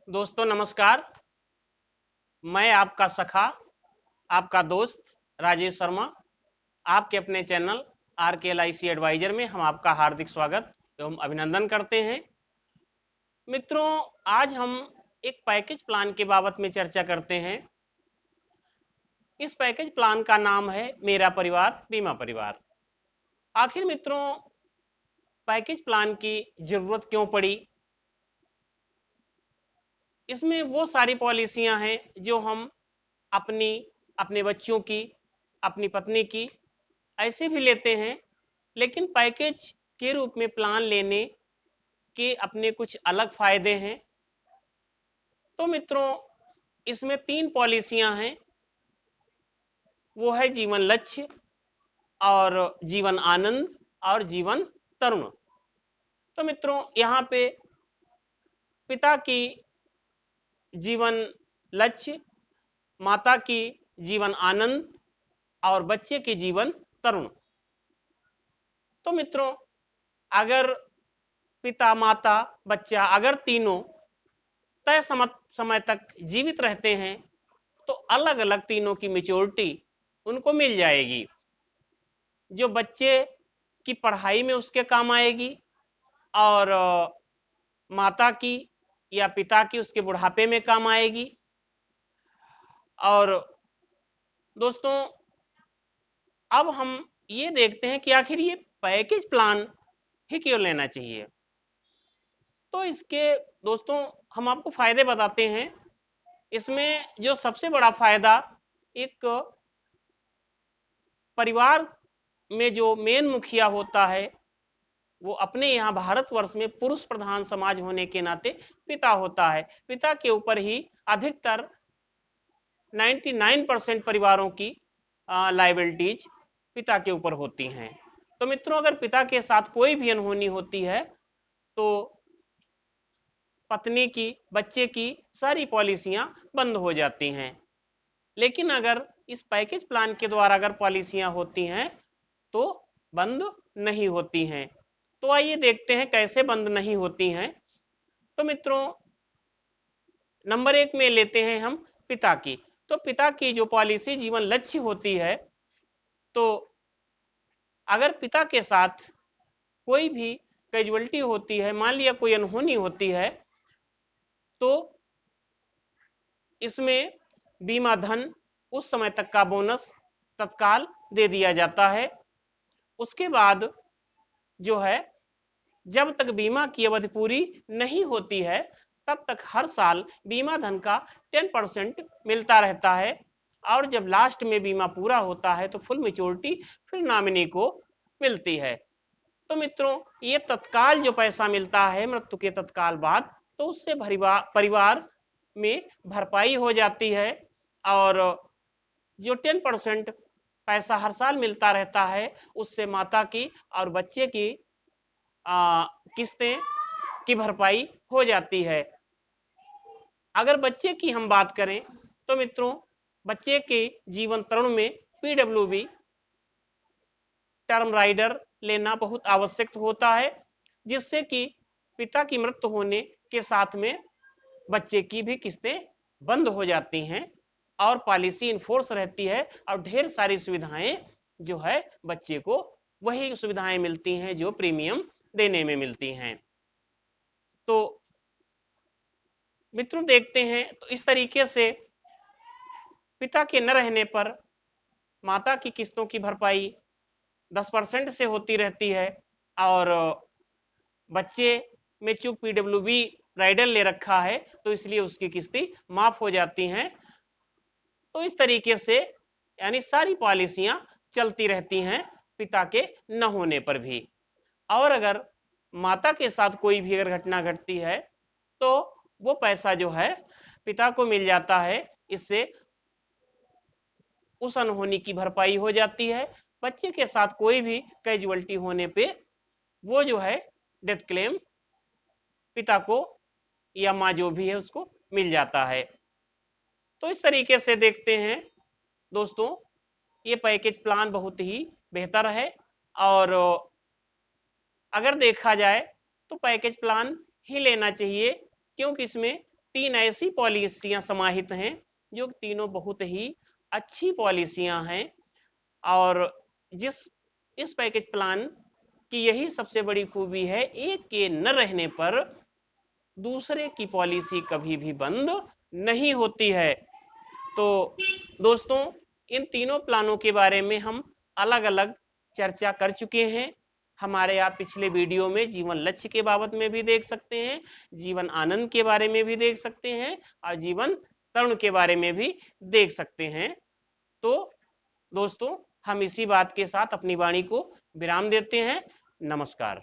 दोस्तों नमस्कार। मैं आपका सखा, आपका दोस्त राजेश शर्मा, आपके अपने चैनल RKLIC एडवाइजर में हम आपका हार्दिक स्वागत एवं अभिनंदन करते हैं। मित्रों, आज हम एक पैकेज प्लान के बाबत में चर्चा करते हैं। इस पैकेज प्लान का नाम है मेरा परिवार बीमा परिवार। आखिर मित्रों, पैकेज प्लान की जरूरत क्यों पड़ी? इसमें वो सारी पॉलिसियां हैं जो हम अपनी, अपने बच्चों की, अपनी पत्नी की ऐसे भी लेते हैं, लेकिन पैकेज के रूप में प्लान लेने के अपने कुछ अलग फायदे हैं। तो मित्रों, इसमें 3 पॉलिसियां हैं। वो है जीवन लक्ष्य और जीवन आनंद और जीवन तरुण। तो मित्रों, यहाँ पे पिता की जीवन लक्ष्य, माता की जीवन आनंद और बच्चे की जीवन तरुण। तो मित्रों, अगर पिता, माता, बच्चा अगर तीनों तय समय तक जीवित रहते हैं तो अलग अलग तीनों की मैच्योरिटी उनको मिल जाएगी, जो बच्चे की पढ़ाई में उसके काम आएगी और माता की या पिता की उसके बुढ़ापे में काम आएगी। और दोस्तों, अब हम ये देखते हैं कि आखिर ये पैकेज प्लान ही क्यों लेना चाहिए। तो इसके दोस्तों हम आपको फायदे बताते हैं। इसमें जो सबसे बड़ा फायदा, एक परिवार में जो मेन मुखिया होता है वो अपने यहाँ भारतवर्ष में पुरुष प्रधान समाज होने के नाते पिता होता है। पिता के ऊपर ही अधिकतर 99% परिवारों की लाइबिलिटीज पिता के ऊपर होती हैं। तो मित्रों, अगर पिता के साथ कोई भी अनहोनी होती है तो पत्नी की, बच्चे की सारी पॉलिसियां बंद हो जाती हैं। लेकिन अगर इस पैकेज प्लान के द्वारा अगर पॉलिसियां होती हैं तो बंद नहीं होती हैं। तो आइए देखते हैं कैसे बंद नहीं होती हैं। तो मित्रों, नंबर 1 में लेते हैं हम पिता की। तो पिता की जो पॉलिसी जीवन लक्ष्य होती है, तो अगर पिता के साथ कोई भी कैजुअलिटी होती है, मान लिया कोई अनहोनी होती है, तो इसमें बीमा धन, उस समय तक का बोनस तत्काल दे दिया जाता है। उसके बाद जो है, जब तक बीमा की अवधि पूरी नहीं होती है तब तक हर साल बीमा धन का 10% मिलता रहता है। और जब लास्ट में बीमा पूरा होता है तो फुल मैच्योरिटी फिर नॉमिनी को मिलती है। तो मित्रों, ये तत्काल जो पैसा मिलता है मृत्यु के तत्काल बाद, तो उससे परिवार में भरपाई हो जाती है। और जो 10% पैसा हर साल मिलता रहता है उससे माता की और बच्चे की किस्तें की भरपाई हो जाती है। अगर बच्चे की हम बात करें तो मित्रों, बच्चे के जीवन तरुण में PWB टर्म राइडर लेना बहुत आवश्यक होता है, जिससे कि पिता की मृत्यु होने के साथ में बच्चे की भी किस्तें बंद हो जाती हैं और पॉलिसी इनफोर्स रहती है और ढेर सारी सुविधाएं जो है बच्चे को वही सुविधाएं मिलती हैं जो प्रीमियम देने में मिलती हैं। तो मित्रों, देखते हैं तो इस तरीके से पिता के न रहने पर माता की किस्तों की भरपाई 10% से होती रहती है और बच्चे में चूंकि PWB राइडर ले रखा है तो इसलिए उसकी किस्तें माफ हो जाती हैं। तो इस तरीके से यानी सारी पॉलिसियां चलती रहती हैं पिता के न होने पर भी। और अगर माता के साथ कोई भी अगर घटना घटती है तो वो पैसा जो है पिता को मिल जाता है। इससे उस अनहोनी की भरपाई हो जाती है। बच्चे के साथ कोई भी कैजुअलिटी होने पे वो जो है डेथ क्लेम पिता को या माँ जो भी है उसको मिल जाता है। तो इस तरीके से देखते हैं दोस्तों, ये पैकेज प्लान बहुत ही बेहतर है। और अगर देखा जाए तो पैकेज प्लान ही लेना चाहिए, क्योंकि इसमें 3 ऐसी पॉलिसियां समाहित हैं जो तीनों बहुत ही अच्छी पॉलिसियां हैं। और जिस इस पैकेज प्लान की यही सबसे बड़ी खूबी है, एक के न रहने पर दूसरे की पॉलिसी कभी भी बंद नहीं होती है। तो दोस्तों, इन तीनों प्लानों के बारे में हम अलग अलग चर्चा कर चुके हैं। हमारे आप पिछले वीडियो में जीवन लक्ष्य के बाबत में भी देख सकते हैं, जीवन आनंद के बारे में भी देख सकते हैं, और जीवन तरुण के बारे में भी देख सकते हैं। तो दोस्तों, हम इसी बात के साथ अपनी वाणी को विराम देते हैं। नमस्कार।